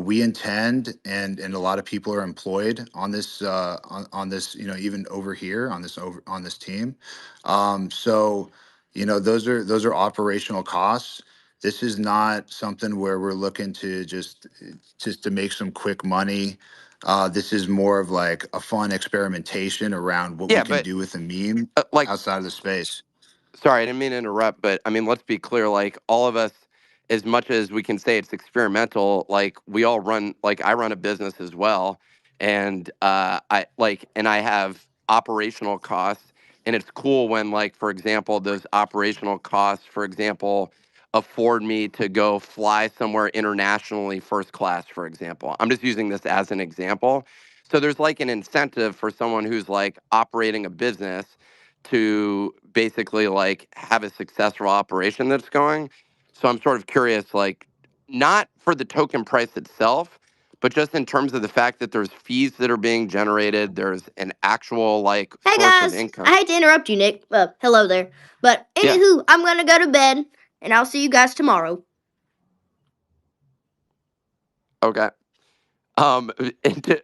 We intend, and a lot of people are employed on this on this, even over here on this team. So, those are operational costs. This is not something where we're looking to just to make some quick money. This is more of like a fun experimentation around what we Yeah, can but do with a meme like, outside of the space. sorry, I didn't mean to interrupt, but I mean, let's be clear. Like, all of us, as much as we can say it's experimental, like we all run, like I run a business as well, and I have operational costs, and it's cool when, like, for example, those operational costs, for example, afford me to go fly somewhere internationally first class, for example. I'm just using this as an example. So there's like an incentive for someone who's like operating a business to basically like have a successful operation that's going. So I'm sort of curious, like, not for the token price itself, but just in terms of the fact that there's fees that are being generated, there's an actual like Hey source of guys, income. I hate to interrupt you, Nick. Hello there. But Yeah. anywho, I'm gonna go to bed, and I'll see you guys tomorrow. Okay. And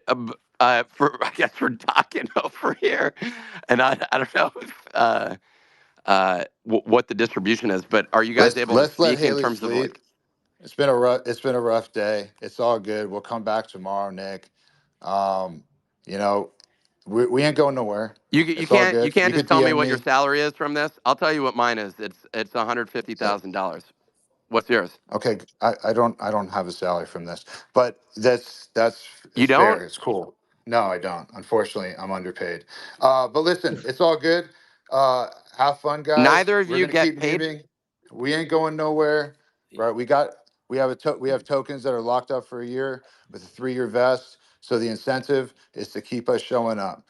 for I guess we're talking over here, and I don't know if, what the distribution is, but are you guys Let's able to let's let speak in Haley terms of sleep. like? It's been a rough day. It's all good. We'll come back tomorrow, Nick. Um, you know, we ain't going nowhere. You It's all can't you good. You can't just could tell me DM what your me. salary is from this. I'll tell you what mine is. It's Yeah. $150,000. What's yours? Okay. I don't have a salary from this, but that's You it's don't? fair. It's cool. No, I don't. Unfortunately, I'm underpaid. But listen, it's all good. Have fun, guys. Neither of We're you gonna get keep paid? memeing. We ain't going nowhere. Right? We got We have we have tokens that are locked up for a year with a 3-year vest. So the incentive is to keep us showing up.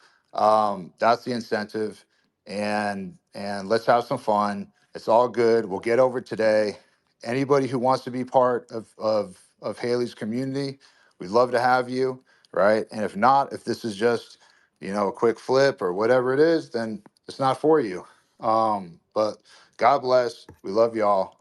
That's the incentive, and let's have some fun. It's all good. We'll get over today. Anybody who wants to be part of Haliey's community, we'd love to have you, right? And if not, if this is just a quick flip or whatever it is, then it's not for you. But God bless. We love y'all.